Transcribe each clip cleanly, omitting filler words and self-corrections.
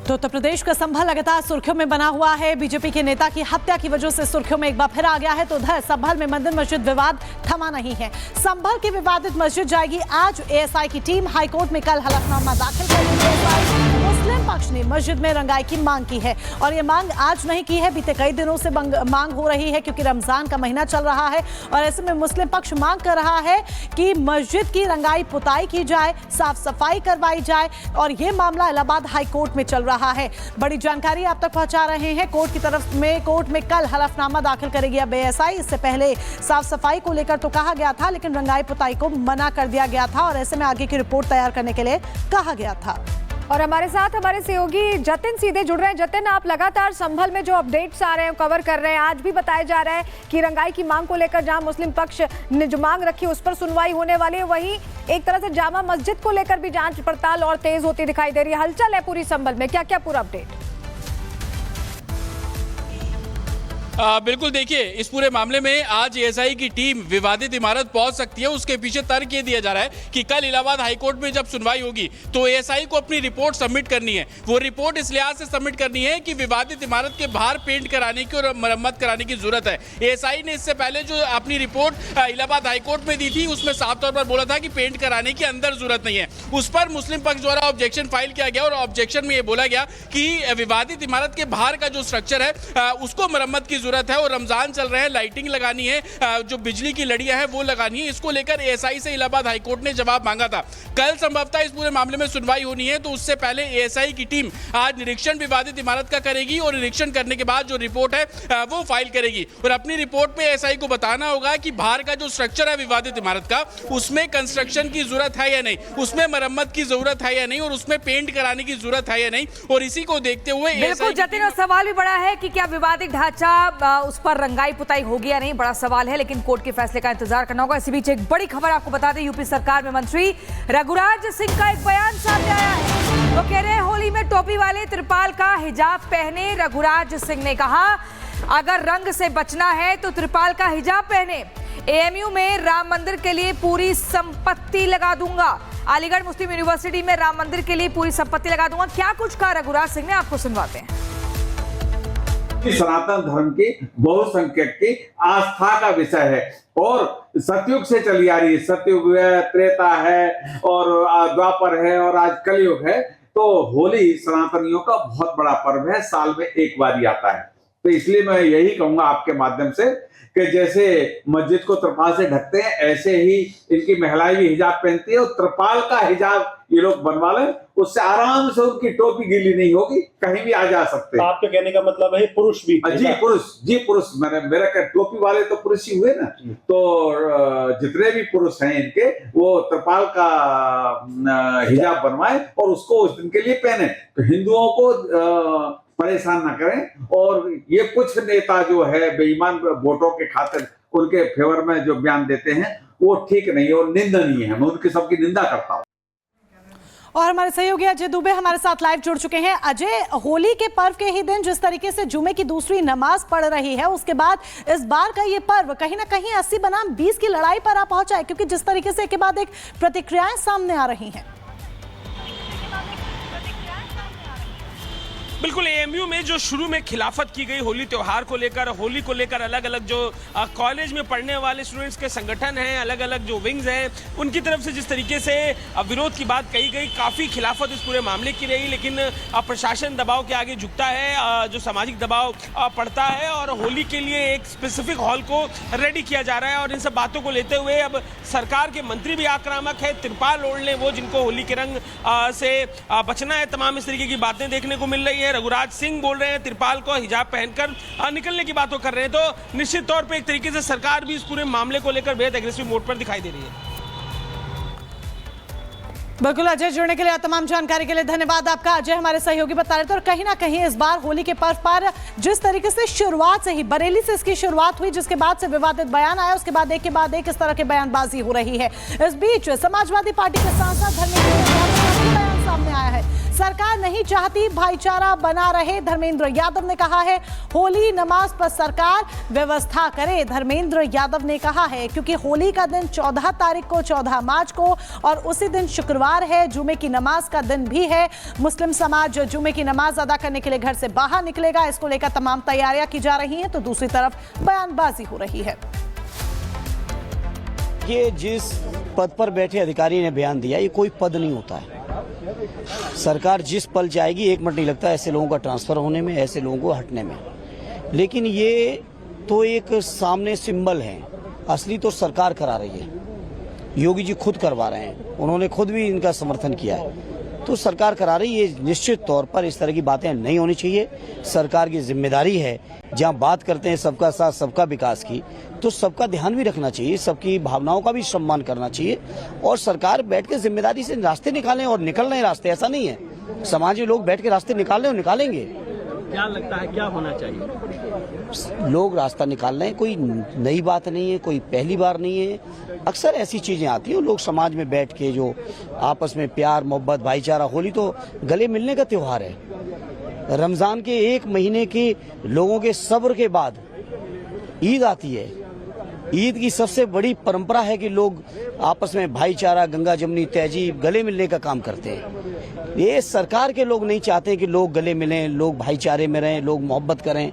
तो उत्तर प्रदेश का संभल लगातार सुर्खियों में बना हुआ है। बीजेपी के नेता की हत्या की वजह से सुर्खियों में एक बार फिर आ गया है। तो उधर संभल में मंदिर मस्जिद विवाद थमा नहीं है। संभल की विवादित मस्जिद जाएगी आज। एएसआई की टीम हाईकोर्ट में कल हलफनामा दाखिल करेगी। मुस्लिम पक्ष ने मस्जिद में रंगाई की मांग की है और ये मांग आज नहीं की है, बीते कई दिनों से मांग हो रही है क्योंकि रमजान का महीना चल रहा है और ऐसे में मुस्लिम पक्ष मांग कर रहा है कि मस्जिद की रंगाई पुताई की जाए, साफ सफाई करवाई जाए और ये मामला इलाहाबाद हाई कोर्ट में चल रहा है। बड़ी जानकारी आप तक पहुंचा रहे हैं। कोर्ट में कल हलफनामा दाखिल करेगी अब एएसआई। इससे पहले साफ सफाई को लेकर तो कहा गया था लेकिन रंगाई पुताई को मना कर दिया गया था और ऐसे में आगे की रिपोर्ट तैयार करने के लिए कहा गया था। और हमारे साथ हमारे सहयोगी जतिन सीधे जुड़ रहे हैं। जतिन, आप लगातार संभल में जो अपडेट्स आ रहे हैं कवर कर रहे हैं। आज भी बताया जा रहा है कि रंगाई की मांग को लेकर जहां मुस्लिम पक्ष ने जो मांग रखी उस पर सुनवाई होने वाली है, वहीं एक तरह से जामा मस्जिद को लेकर भी जांच पड़ताल और तेज होती दिखाई दे रही है। हलचल है पूरी संभल में, क्या क्या पूरा अपडेट? बिल्कुल, देखिए इस पूरे मामले में आज एएसआई की टीम विवादित इमारत पहुंच सकती है। उसके पीछे तर्क ये दिया जा रहा है कि कल इलाहाबाद हाईकोर्ट में जब सुनवाई होगी तो एएसआई को अपनी रिपोर्ट सबमिट करनी है। वो रिपोर्ट इस लिहाज से सबमिट करनी है कि विवादित इमारत के बाहर पेंट कराने की और मरम्मत कराने की जरूरत है। एएसआई ने इससे पहले जो अपनी रिपोर्ट इलाहाबाद हाईकोर्ट में दी थी उसमें साफ तौर पर बोला था कि पेंट कराने की अंदर जरूरत नहीं है। उस पर मुस्लिम पक्ष द्वारा ऑब्जेक्शन फाइल किया गया और ऑब्जेक्शन में ये बोला गया कि विवादित इमारत के बाहर का जो स्ट्रक्चर है उसको मरम्मत की जरूरत है और रमजान चल रहे हैं, लाइटिंग लगानी है, जो बिजली की लड़ियां हैं वो लगानी है। इसको लेकर एएसआई से इलाहाबाद हाईकोर्ट ने जवाब मांगा था। कल संभवतः इस पूरे मामले में सुनवाई होनी है तो उससे पहले एएसआई की टीम आज निरीक्षण विवादित इमारत का करेगी और निरीक्षण करने के बाद जो रिपोर्ट है वो फाइल करेगी और अपनी रिपोर्ट में एएसआई को बताना होगा कि बाहर का जो स्ट्रक्चर है विवादित इमारत का उसमें कंस्ट्रक्शन की जरूरत है या नहीं, उसमें मरम्मत की जरूरत है या नहीं और उसमें पेंट कराने की जरूरत है या नहीं। और इसी को देखते हुए बिल्कुल जतिन, सवाल भी बड़ा है कि क्या विवादित ढांचा उस पर रंगाई पुताई होगी या नहीं, बड़ा सवाल है, लेकिन कोर्ट के फैसले का इंतजार करना होगा। इसी बीच एक बड़ी खबर आपको बता दें, यूपी सरकार में मंत्री रघुराज सिंह का एक बयान सामने आया है। वो कह रहे हैं होली में टोपी वाले त्रिपाल का हिजाब पहने। रघुराज सिंह ने कहा अगर रंग से बचना है तो त्रिपाल का हिजाब पहने। एएमयू में राम मंदिर के लिए पूरी संपत्ति लगा दूंगा। अलीगढ़ मुस्लिम यूनिवर्सिटी में राम मंदिर के लिए पूरी संपत्ति लगा दूंगा। क्या कुछ कहा रघुराज सिंह ने, आपको सुनवाते हैं। सनातन धर्म की बहुसंख्यक की आस्था का विषय है और सतयुग से चली आ रही है। सतयुग है, त्रेता है और द्वापर है और आज कलयुग है। तो होली सनातनियों का बहुत बड़ा पर्व है, साल में एक बार ही आता है। तो इसलिए मैं यही कहूंगा आपके माध्यम से कि जैसे मस्जिद को त्रिपाल से ढकते हैं ऐसे ही इनकी महिलाएं भी हिजाब पहनती है और त्रिपाल का हिजाब ये लोग बनवा लें, उससे आराम से उनकी टोपी गीली नहीं होगी, कहीं भी आ जा सकते हैं। आपके कहने का मतलब है पुरुष भी? जी पुरुष मेरा टोपी वाले तो पुरुष ही हुए ना। तो जितने भी पुरुष हैं इनके वो त्रिपाल का हिजाब बनवाए और उसको उस दिन के लिए पहने। तो हिंदुओं को परेशान ना करें। और ये कुछ नेता जो है बेईमान वोटों के खातिर उनके फेवर में जो बयान देते हैं वो ठीक नहीं है और निंदनीय है। मैं उनकी सबकी निंदा करता हूँ। और हमारे सहयोगी अजय दुबे हमारे साथ लाइव जुड़ चुके हैं। अजय, होली के पर्व के ही दिन जिस तरीके से जुमे की दूसरी नमाज पढ़ रही है उसके बाद इस बार का ये पर्व कहीं ना कहीं 80 बनाम 20 की लड़ाई पर आ पहुंचा है, क्योंकि जिस तरीके से के बाद एक प्रतिक्रियाएं सामने आ रही हैं। बिल्कुल, एएमयू में जो शुरू में खिलाफत की गई होली त्योहार को लेकर, होली को लेकर अलग अलग जो कॉलेज में पढ़ने वाले स्टूडेंट्स के संगठन हैं, अलग अलग जो विंग्स हैं, उनकी तरफ से जिस तरीके से विरोध की बात कही गई, काफ़ी खिलाफत इस पूरे मामले की रही। लेकिन प्रशासन दबाव के आगे झुकता है, जो सामाजिक दबाव पड़ता है और होली के लिए एक स्पेसिफिक हॉल को रेडी किया जा रहा है। और इन सब बातों को लेते हुए अब सरकार के मंत्री भी आक्रामक है। त्रिपाल ओढ़ लें वो जिनको होली के रंग से बचना है, तमाम इस तरीके की बातें देखने को मिल रही है। रघुराज सिंह बोल रहे हैं त्रिपाल को हिजाब पहनकर निकलने की बातों कर रहे हैं। तो निश्चित तौर पे एक तरीके से सरकार भी इस पूरे मामले को लेकर बेहद एग्रेसिव मोड पर दिखाई दे रही है। बिल्कुल अजय, जुड़ने के लिए तमाम जानकारी के लिए धन्यवाद आपका। अजय हमारे सहयोगी बता रहे थे। और कहीं ना कहीं इस बार होली के पर्व पर जिस तरीके से शुरुआत से ही बरेली से इसकी शुरुआत हुई, जिसके बाद से विवादित बयान आया, उसके बाद एक के बाद एक इस तरह के बयानबाजी हो रही है। इस बीच समाजवादी पार्टी के सांसद धर्मेंद्र सामने आया है। सरकार नहीं चाहती भाईचारा बना रहे, धर्मेंद्र यादव ने कहा है। होली नमाज पर सरकार व्यवस्था करे, धर्मेंद्र यादव ने कहा है, क्योंकि होली का दिन 14 तारीख को, 14 मार्च को, और उसी दिन शुक्रवार है, जुमे की नमाज का दिन भी है। मुस्लिम समाज जुमे की नमाज अदा करने के लिए घर से बाहर निकलेगा, इसको लेकर तमाम तैयारियां की जा रही हैं, तो दूसरी तरफ बयानबाजी हो रही है। ये जिस पद पर बैठे अधिकारी ने बयान दिया, ये कोई पद नहीं होता है। सरकार जिस पल जाएगी, 1 मिनट नहीं लगता ऐसे लोगों का ट्रांसफर होने में, ऐसे लोगों को हटने में। लेकिन ये तो एक सामने सिंबल है, असली तो सरकार करा रही है। योगी जी खुद करवा रहे हैं, उन्होंने खुद भी इनका समर्थन किया है, तो सरकार करा रही है। निश्चित तौर पर इस तरह की बातें नहीं होनी चाहिए। सरकार की जिम्मेदारी है, जहां बात करते हैं सबका साथ सबका विकास की, तो सबका ध्यान भी रखना चाहिए, सबकी भावनाओं का भी सम्मान करना चाहिए। और सरकार बैठ के जिम्मेदारी से रास्ते निकालें, और निकल रहे रास्ते, ऐसा नहीं है। समाज में लोग बैठ के रास्ते निकाल रहे हैं और निकालेंगे। क्या लगता है क्या होना चाहिए? लोग रास्ता निकाल रहे हैं, कोई नई बात नहीं है, कोई पहली बार नहीं है। अक्सर ऐसी चीजें आती हैं, लोग समाज में बैठ के जो आपस में प्यार मोहब्बत भाईचारा, होली तो गले मिलने का त्योहार है। रमजान के 1 महीने के लोगों के सब्र के बाद ईद आती है। ईद की सबसे बड़ी परंपरा है कि लोग आपस में भाईचारा, गंगा जमुनी तहजीब, गले मिलने का काम करते हैं। ये सरकार के लोग नहीं चाहते कि लोग गले मिलें, लोग भाईचारे में रहें, लोग मोहब्बत करें।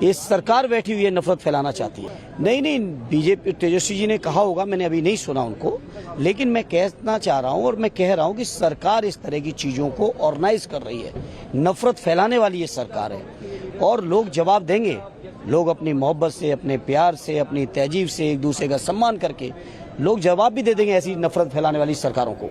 ये सरकार बैठी हुई है, नफरत फैलाना चाहती है। नहीं, बीजेपी तेजस्वी जी ने कहा होगा, मैंने अभी नहीं सुना उनको, लेकिन मैं कहना चाह रहा हूं और मैं कह रहा हूं कि सरकार इस तरह की चीजों को ऑर्गेनाइज कर रही है। नफरत फैलाने वाली ये सरकार है, और लोग जवाब देंगे। लोग अपनी मोहब्बत से, अपने प्यार से, अपनी तहजीब से, एक दूसरे का सम्मान करके लोग जवाब भी दे देंगे ऐसी नफरत फैलाने वाली सरकारों को।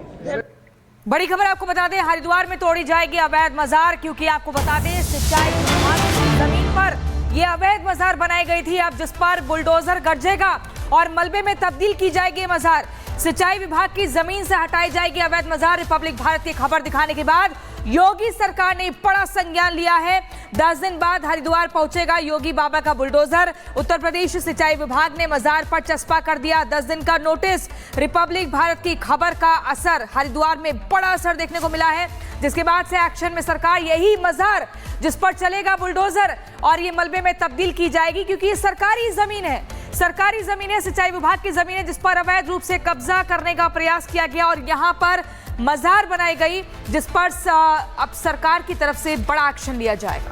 बड़ी खबर आपको बता दें, हरिद्वार में तोड़ी जाएगी अवैध मजार, क्योंकि आपको बता दें सिंचाई विभाग की जमीन पर यह अवैध मजार बनाई गई थी। अब जिस पर बुलडोजर गरजेगा और मलबे में तब्दील की जाएगी मजार। सिंचाई विभाग की जमीन से हटाई जाएगी अवैध मजार। रिपब्लिक भारत की खबर दिखाने के बाद योगी सरकार ने बड़ा संज्ञान लिया है। 10 दिन बाद हरिद्वार पहुंचेगा योगी बाबा का बुलडोजर। उत्तर प्रदेश सिंचाई विभाग ने मजार पर चस्पा कर दिया 10 दिन का नोटिस। रिपब्लिक भारत की खबर का असर हरिद्वार में बड़ा असर देखने को मिला है, जिसके बाद से एक्शन में सरकार। यही मजार जिस पर चलेगा बुलडोजर और ये मलबे में तब्दील की जाएगी, क्योंकि ये सरकारी जमीन है। सरकारी जमीन है, सिंचाई विभाग की जमीन है, जिस पर अवैध रूप से कब्जा करने का प्रयास किया गया और यहां पर मजार बनाई गई, जिस पर अब सरकार की तरफ से बड़ा एक्शन लिया जाएगा।